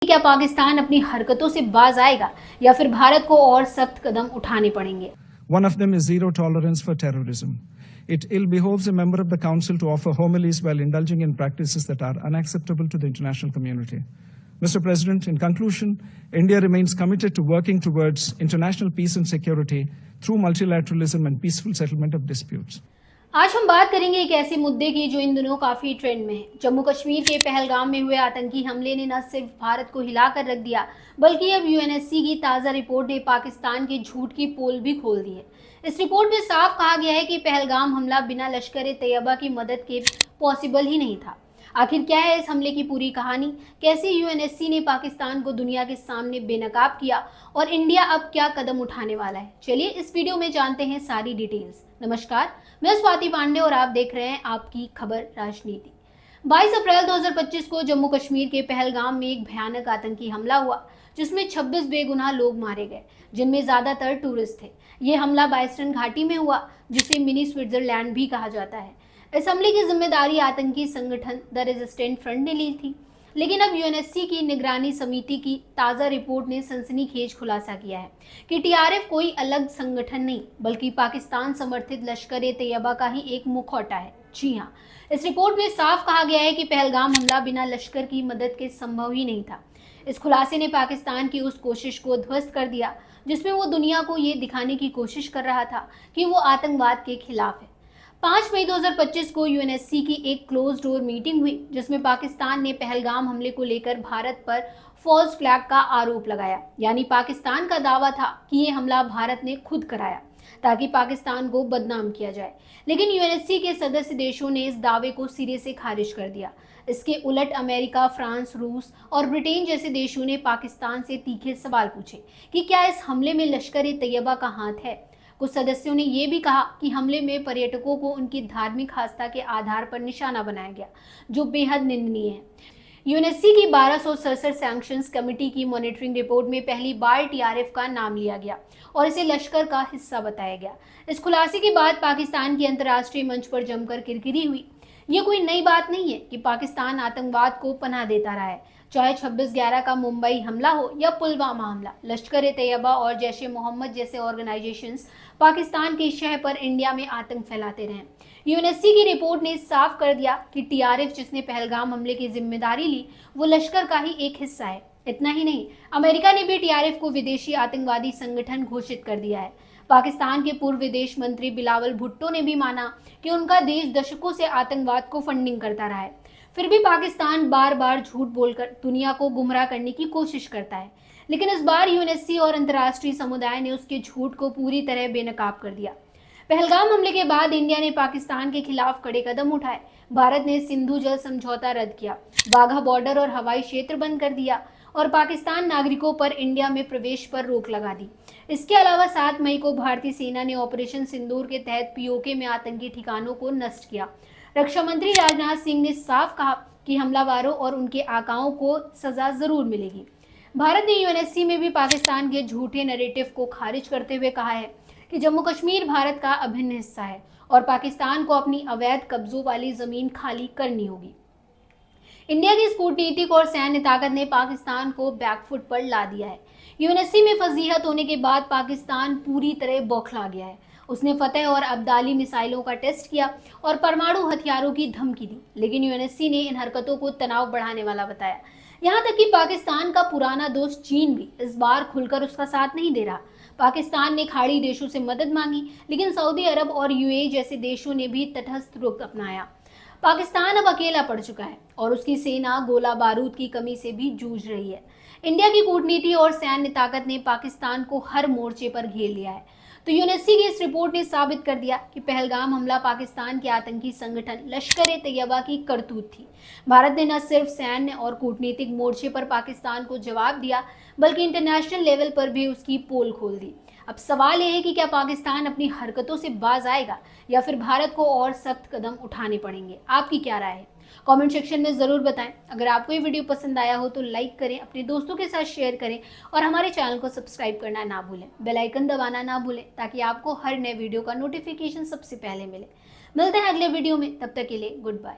क्या पाकिस्तान अपनी हरकतों से बाज आएगा या फिर भारत को और सख्त कदम उठाने पड़ेंगे? One of them is zero tolerance for terrorism. It ill behoves a member of the council to offer homilies while indulging in practices that are unacceptable to the international community. Mr. President, in conclusion, India remains committed to working towards international peace and security through multilateralism and peaceful settlement of disputes. आज हम बात करेंगे एक ऐसे मुद्दे की जो इन दिनों काफी ट्रेंड में है। जम्मू कश्मीर के पहलगाम में हुए आतंकी हमले ने न सिर्फ भारत को हिलाकर रख दिया, बल्कि अब यूएनएससी की ताज़ा रिपोर्ट ने पाकिस्तान के झूठ की पोल भी खोल दी है। इस रिपोर्ट में साफ कहा गया है कि पहलगाम हमला बिना लश्कर तैयबा की मदद के पॉसिबल ही नहीं था। आखिर क्या है इस हमले की पूरी कहानी, कैसे यूएनएससी ने पाकिस्तान को दुनिया के सामने बेनकाब किया और इंडिया अब क्या कदम उठाने वाला है, चलिए इस वीडियो में जानते हैं सारी डिटेल्स। नमस्कार, मैं स्वाति पांडे और आप देख रहे हैं आपकी खबर राजनीति। 22 अप्रैल 2025 को जम्मू कश्मीर के पहलगाम में एक भयानक आतंकी हमला हुआ जिसमें 26 बेगुनाह लोग मारे गए, जिनमें ज्यादातर टूरिस्ट थे। ये हमला बाइस्टन घाटी में हुआ, जिसे मिनी स्विट्जरलैंड भी कहा जाता है। इस हमले की जिम्मेदारी आतंकी संगठन द रेजिस्टेंट फ्रंट ने ली थी, लेकिन अब यूएनएससी की निगरानी समिति की ताज़ा रिपोर्ट ने सनसनीखेज खुलासा किया है कि टीआरएफ कोई अलग संगठन नहीं, बल्कि पाकिस्तान समर्थित लश्कर तैयबा का ही एक मुखौटा है। जी हाँ, इस रिपोर्ट में साफ कहा गया है कि पहलगाम हमला बिना लश्कर की मदद के संभव ही नहीं था। इस खुलासे ने पाकिस्तान की उस कोशिश को ध्वस्त कर दिया जिसमें वो दुनिया को ये दिखाने की कोशिश कर रहा था कि वो आतंकवाद के खिलाफ है। 5 मई 2025 को यूएनएससी की एक क्लोज डोर मीटिंग हुई जिसमें पाकिस्तान ने पहलगाम हमले को लेकर भारत पर फॉल्स फ्लैग का आरोप लगाया। यानी पाकिस्तान का दावा था कि ये हमला भारत ने खुद कराया ताकि पाकिस्तान को बदनाम किया जाए, लेकिन यूएनएससी के सदस्य देशों ने इस दावे को सिरे से खारिज कर दिया। इसके उलट अमेरिका, फ्रांस, रूस और ब्रिटेन जैसे देशों ने पाकिस्तान से तीखे सवाल पूछे कि क्या इस हमले में लश्कर तैयबा का हाथ है। कुछ सदस्यों ने यह भी कहा कि हमले में पर्यटकों को उनकी धार्मिक आस्था के आधार पर निशाना बनाया गया, जो बेहद निंदनीय है। यूएनएससी की 1267 सैंक्शंस कमेटी की मॉनिटरिंग रिपोर्ट में पहली बार टीआरएफ का नाम लिया गया और इसे लश्कर का हिस्सा बताया गया। इस खुलासे के बाद पाकिस्तान की अंतर्राष्ट्रीय मंच पर जमकर किरकिरी हुई। ये कोई नई बात नहीं है कि पाकिस्तान आतंकवाद को पनाह देता रहा है, चाहे 26/11 का मुंबई हमला हो या पुलवामा हमला। लश्कर तैयबा और जैश ए मोहम्मद जैसे ऑर्गेनाइजेशंस पाकिस्तान की शह पर इंडिया में आतंक फैलाते रहे। यूएनएससी की रिपोर्ट ने साफ कर दिया कि टीआरएफ जिसने पहलगाम हमले की जिम्मेदारी ली वो लश्कर का ही एक हिस्सा है। इतना ही नहीं, अमेरिका ने भी टीआरएफ को विदेशी आतंकवादी संगठन घोषित कर दिया है। पाकिस्तान के पूर्व विदेश मंत्री बिलावल भुट्टो ने भी माना कि उनका देश दशकों से आतंकवाद को फंडिंग करता रहा है। फिर भी पाकिस्तान बार बार झूठ बोलकर दुनिया को गुमराह करने की कोशिश करता है, लेकिन इस बार यूएनएससी और अंतर्राष्ट्रीय समुदाय ने उसके झूठ को पूरी तरह बेनकाब कर दिया। पहलगाम हमले के बाद इंडिया ने पाकिस्तान के खिलाफ कड़े कदम उठाए। भारत ने सिंधु जल समझौता रद्द किया, वाघा बॉर्डर और हवाई क्षेत्र बंद कर दिया और पाकिस्तान नागरिकों पर इंडिया में प्रवेश पर रोक लगा दी। इसके अलावा 7 मई को भारतीय सेना ने ऑपरेशन सिंदूर के तहत पीओके में आतंकी ठिकानों को नष्ट किया। रक्षा मंत्री राजनाथ सिंह ने साफ कहा कि हमलावरों और उनके आकाओं को सजा जरूर मिलेगी। भारत ने यूएनएससी में भी पाकिस्तान के झूठे नैरेटिव को खारिज करते हुए कहा है कि जम्मू कश्मीर भारत का अभिन्न हिस्सा है और पाकिस्तान को अपनी अवैध कब्जों वाली जमीन खाली करनी होगी। इंडिया की इस कूटनीतिक और सैन्य ताकत ने पाकिस्तान को बैकफुट पर ला दिया है। यूएनएससी में फजीहत होने के बाद पाकिस्तान पूरी तरह बौखला गया है। उसने फतेह और अब्दाली मिसाइलों का टेस्ट किया और परमाणु हथियारों की धमकी दी, लेकिन यूएनएससी ने इन हरकतों को तनाव बढ़ाने वाला बताया। यहाँ तक कि पाकिस्तान का पुराना दोस्त चीन भी इस बार खुलकर उसका साथ नहीं दे रहा। पाकिस्तान ने खाड़ी देशों से मदद मांगी, लेकिन सऊदी अरब और यूएई जैसे देशों ने भी तटस्थ रुख अपनाया। पाकिस्तान अब अकेला पड़ चुका है और उसकी सेना गोला बारूद की कमी से भी जूझ रही है। इंडिया की कूटनीति और सैन्य ताकत ने पाकिस्तान को हर मोर्चे पर घेर लिया है। तो यूएनएससी की इस रिपोर्ट ने साबित कर दिया कि पहलगाम हमला पाकिस्तान के आतंकी संगठन लश्कर तैयबा की करतूत थी। भारत ने न सिर्फ सैन्य और कूटनीतिक मोर्चे पर पाकिस्तान को जवाब दिया, बल्कि इंटरनेशनल लेवल पर भी उसकी पोल खोल दी। अब सवाल यह है कि क्या पाकिस्तान अपनी हरकतों से बाज आएगा या फिर भारत को और सख्त कदम उठाने पड़ेंगे? आपकी क्या राय है? कमेंट सेक्शन में ज़रूर बताएं। अगर आपको ये वीडियो पसंद आया हो तो लाइक करें, अपने दोस्तों के साथ शेयर करें और हमारे चैनल को सब्सक्राइब करना ना भूलें। बेल आइकन दबाना ना भूलें ताकि आपको हर नए वीडियो का नोटिफिकेशन सबसे पहले मिले। मिलते हैं अगले वीडियो में, तब तक के लिए गुड बाय।